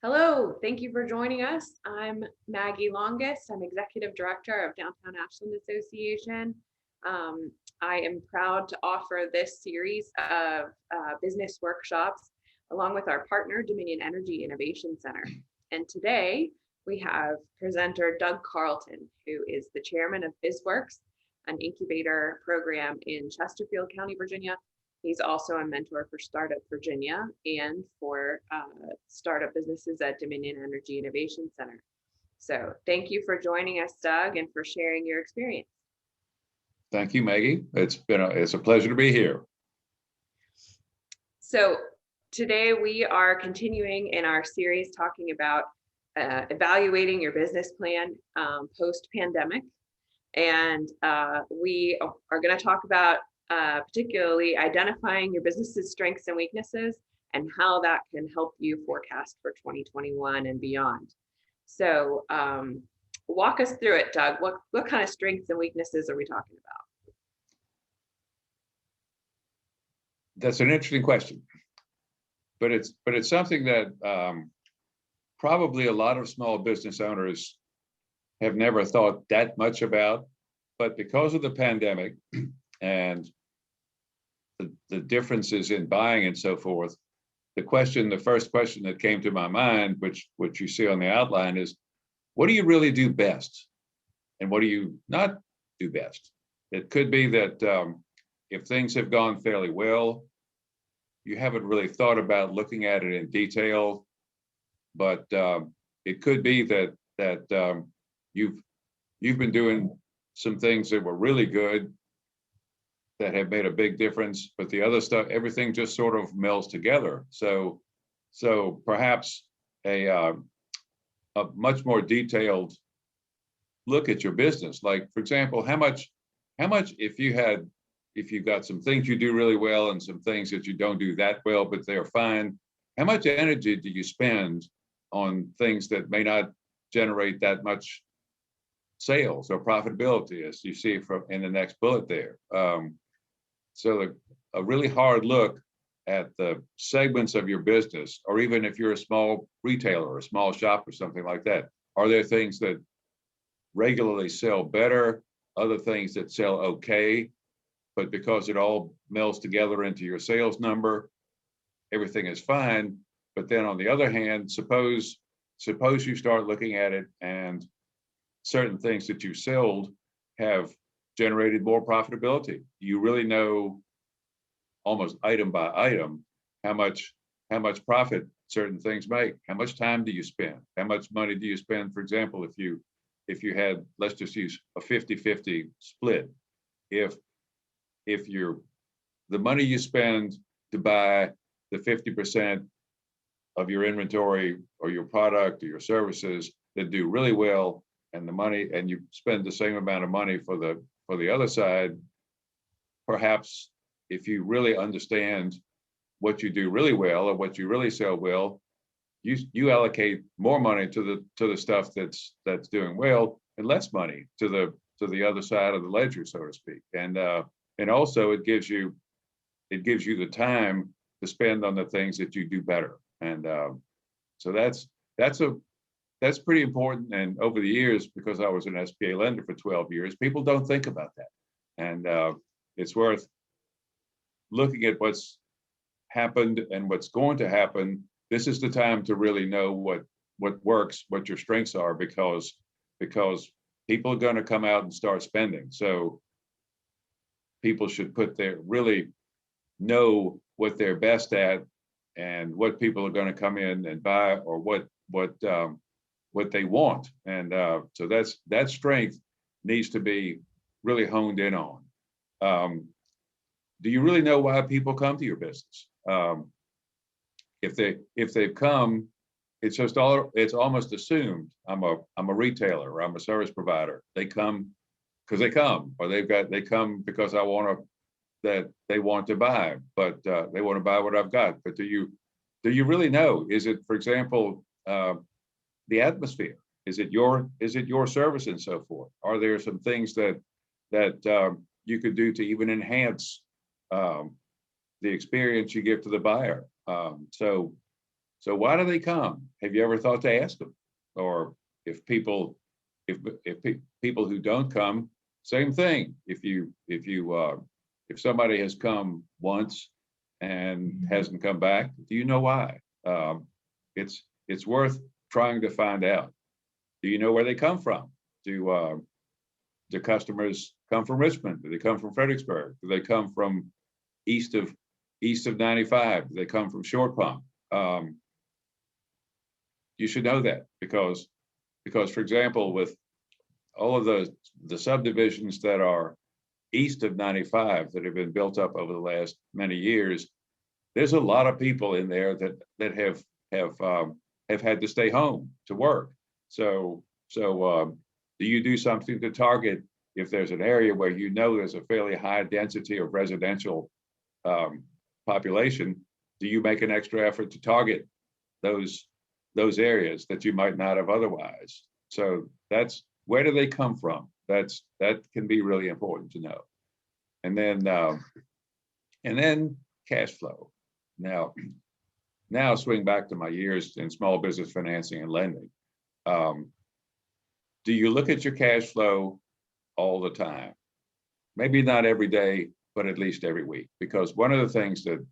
Hello, thank you for joining us. I'm Maggie Longus. I'm Executive Director of Downtown Ashland Association. Um, I am proud to offer this series of business workshops along with our partner, Dominion Energy Innovation Center. And today we have presenter Doug Carleton, who is the chairman of BizWorks, an incubator program in Chesterfield County, Virginia. He's also a mentor for Startup Virginia and for startup businesses at Dominion Energy Innovation Center. So thank you for joining us, Doug, and for sharing your experience. Thank you, Maggie. It's a pleasure to be here. So today we are continuing in our series talking about evaluating your business plan post-pandemic. And we are going to talk about particularly identifying your business's strengths and weaknesses and how that can help you forecast for 2021 and beyond. So walk us through it, Doug. What kind of strengths and weaknesses are we talking about? That's an interesting question, but it's something that probably a lot of small business owners have never thought that much about. But because of the pandemic and the differences in buying and so forth, the first question that came to my mind, which you see on the outline, is what do you really do best? And what do you not do best? It could be that if things have gone fairly well, you haven't really thought about looking at it in detail, but it could be that you've been doing some things that were really good that have made a big difference, but the other stuff, everything just sort of melds together. So perhaps a much more detailed look at your business. Like, for example, how much if you've got some things you do really well and some things that you don't do that well, but they're fine, how much energy do you spend on things that may not generate that much sales or profitability, as you see from in the next bullet there? So a really hard look at the segments of your business, or even if you're a small retailer or a small shop or something like that, are there things that regularly sell better, other things that sell okay, but because it all melds together into your sales number, everything is fine. But then on the other hand, suppose you start looking at it and certain things that you sold have generated more profitability. You really know almost item by item how much profit certain things make. How much time do you spend? How much money do you spend? For example, if you had, let's just use a 50-50 split. If the money you spend to buy the 50% of your inventory or your product or your services that do really well, and you spend the same amount of money for the other side, perhaps if you really understand what you do really well or what you really sell well, you allocate more money to the stuff that's doing well and less money to the other side of the ledger, so to speak. And also it gives you the time to spend on the things that you do better. And so that's pretty important. And over the years, because I was an SBA lender for 12 years, people don't think about that. And it's worth looking at what's happened and what's going to happen. This is the time to really know what works, what your strengths are, because people are going to come out and start spending. So people should really know what they're best at and what people are going to come in and buy, or what they want. And so that strength needs to be really honed in on. Do you really know why people come to your business? If they've come, it's almost assumed I'm a retailer or I'm a service provider. They come because they come, or they come because they want to buy, but they want to buy what I've got. But do you really know? Is it, for example, the atmosphere? Is it your service and so forth? Are there some things that you could do to even enhance the experience you give to the buyer? So So why do they come? Have you ever thought to ask them? Or if people, people who don't come, same thing. If somebody has come once and hasn't come back, do you know why? It's worth trying to find out. Do you know where they come from? Do customers come from Richmond? Do they come from Fredericksburg? Do they come from east of 95? Do they come from Short Pump? You should know that because for example, with all of the subdivisions that are east of 95 that have been built up over the last many years, there's a lot of people in there that have had to stay home to work. So do you do something to target if there's an area where you know there's a fairly high density of residential population? Do you make an extra effort to target those areas that you might not have otherwise? So that's where do they come from? That can be really important to know. And then cash flow. Now swing back to my years in small business financing and lending. Do you look at your cash flow all the time? Maybe not every day, but at least every week. Because one of the things that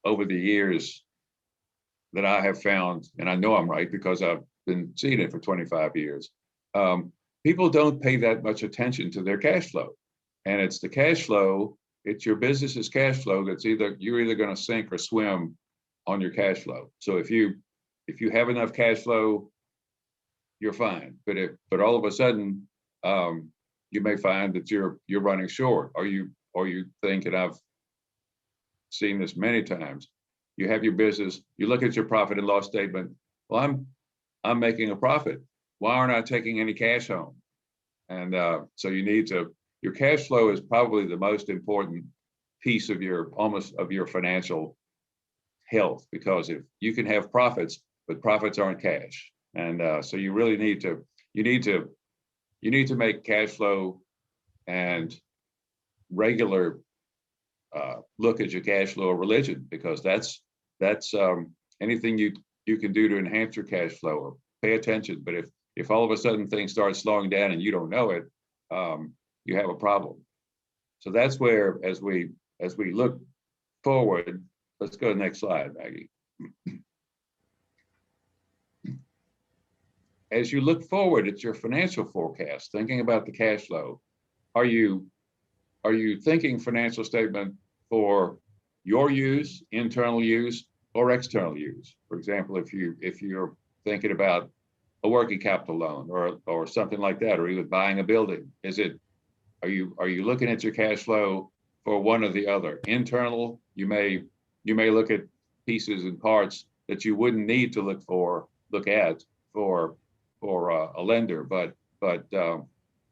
over the years that I have found, and I know I'm right because I've been seeing it for 25 years, people don't pay that much attention to their cash flow. And it's the cash flow, it's your business's cash flow that's you're either going to sink or swim on your cash flow. So if you have enough cash flow, you're fine. But all of a sudden, you may find that you're running short, or you think, and I've seen this many times. You have your business, you look at your profit and loss statement. Well, I'm making a profit. Why aren't I taking any cash home? And so your cash flow is probably the most important piece of your financial health, because if you can have profits, but profits aren't cash. And so you really need to make cash flow and regular look at your cash flow a religion, because that's anything you can do to enhance your cash flow, or pay attention. But if all of a sudden things start slowing down and you don't know it, you have a problem. So that's where, as we look forward, let's go to the next slide, Maggie. As you look forward at your financial forecast, thinking about the cash flow, are you thinking financial statement for your use, internal use, or external use? For example, if you're thinking about a working capital loan or something like that, or even buying a building, are you looking at your cash flow for one or the other? Internal, you may look at pieces and parts that you wouldn't need to look at for a lender, but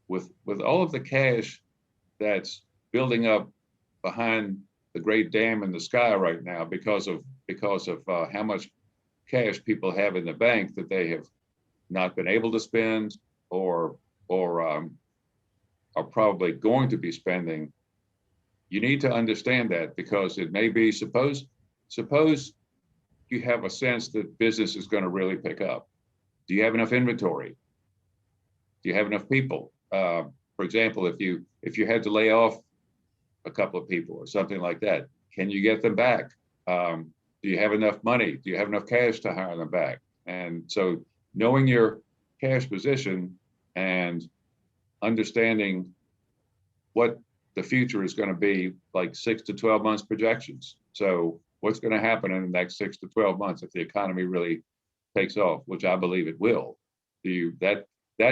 with all of the cash that's building up behind the great dam in the sky right now, because of how much cash people have in the bank that they have not been able to spend, or are probably going to be spending. You need to understand that, because it may be, suppose you have a sense that business is going to really pick up. Do you have enough inventory? Do you have enough people? For example, if you had to lay off a couple of people or something like that, can you get them back? Do you have enough money? Do you have enough cash to hire them back? And so knowing your cash position and understanding what the future is going to be, like 6 to 12 months projections. So what's going to happen in the next 6 to 12 months if the economy really takes off, which I believe it will. That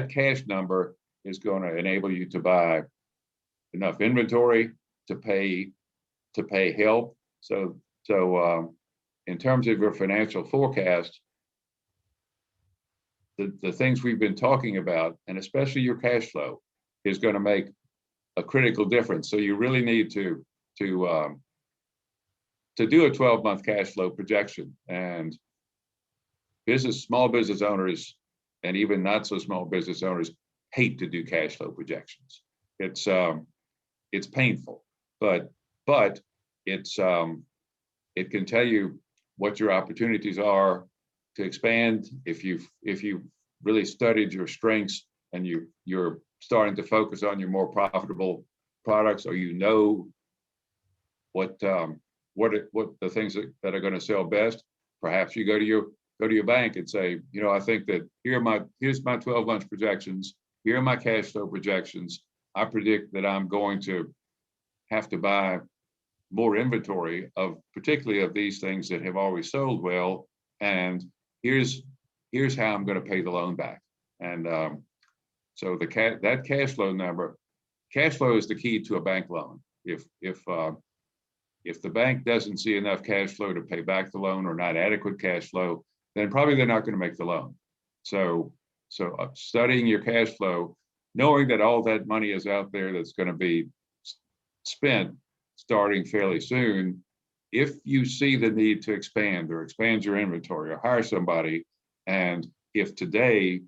cash number is going to enable you to buy enough inventory to pay help. So in terms of your financial forecast, the things we've been talking about, and especially your cash flow, is going to make a critical difference. So you really need to do a 12-month cash flow projection. And small business owners, and even not so small business owners, hate to do cash flow projections. It's painful, but it can tell you what your opportunities are to expand. If you've really studied your strengths and you're starting to focus on your more profitable products, or you know what the things that are going to sell best, perhaps you go to your bank and say, you know, I think that here's my 12-month projections. Here are my cash flow projections. I predict that I'm going to have to buy more inventory particularly of these things that have always sold well. And here's how I'm going to pay the loan back. And so that cash flow number, cash flow is the key to a bank loan. If the bank doesn't see enough cash flow to pay back the loan, or not adequate cash flow, then probably they're not going to make the loan. So studying your cash flow, knowing that all that money is out there that's going to be spent starting fairly soon. If you see the need to expand your inventory or hire somebody, and if today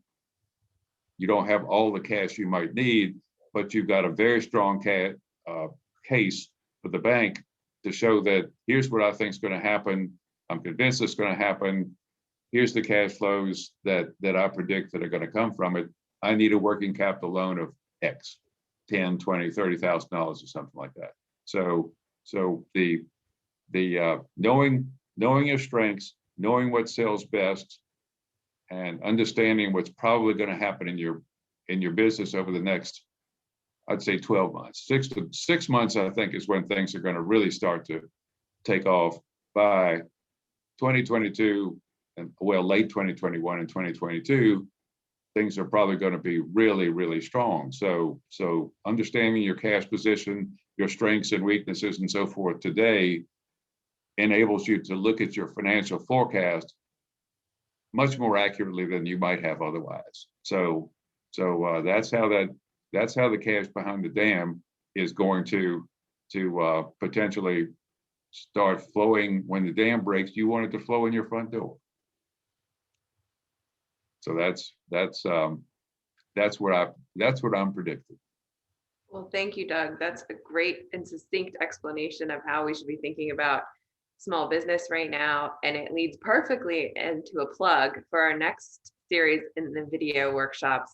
you don't have all the cash you might need, but you've got a very strong case for the bank to show that here's what I think is going to happen. I'm convinced it's going to happen. Here's the cash flows that I predict that are going to come from it. I need a working capital loan of X, 10, 20, $30,000 or something like that. So the knowing your strengths, knowing what sells best, and understanding what's probably going to happen in your business over the next, I'd say 12 months. 6 months, I think, is when things are going to really start to take off. By 2022, and well, late 2021 and 2022, things are probably going to be really, really strong. So understanding your cash position, your strengths and weaknesses and so forth today enables you to look at your financial forecast much more accurately than you might have otherwise. So that's how the cash behind the dam is going to potentially start flowing. When the dam breaks, you want it to flow in your front door. So that's what I'm predicting. Well, thank you, Doug. That's a great and succinct explanation of how we should be thinking about small business right now. And it leads perfectly into a plug for our next series in the video workshops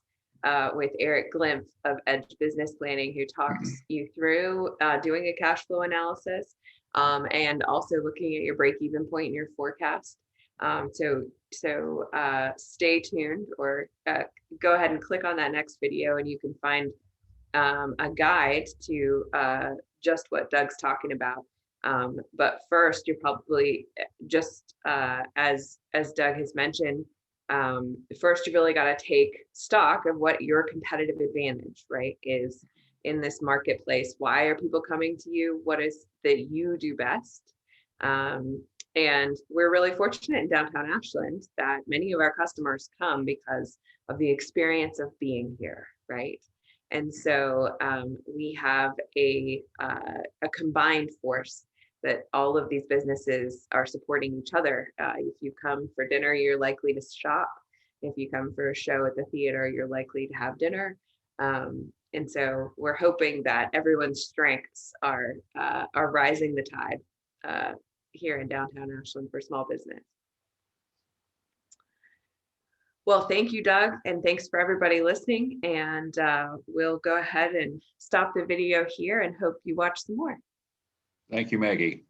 with Eric Glimpf of Edge Business Planning, who talks you through doing a cash flow analysis and also looking at your break-even point in your forecast. So stay tuned, or go ahead and click on that next video, and you can find a guide to just what Doug's talking about. But first, you're probably just as Doug has mentioned, first you really got to take stock of what your competitive advantage, right, is in this marketplace. Why are people coming to you? What is that you do best? And we're really fortunate in downtown Ashland that many of our customers come because of the experience of being here, right? And so we have a combined force that all of these businesses are supporting each other. If you come for dinner, you're likely to shop. If you come for a show at the theater, you're likely to have dinner. And so we're hoping that everyone's strengths are rising the tide here in downtown Ashland for small business. Well, thank you, Doug, and thanks for everybody listening. And we'll go ahead and stop the video here and hope you watch some more. Thank you, Maggie.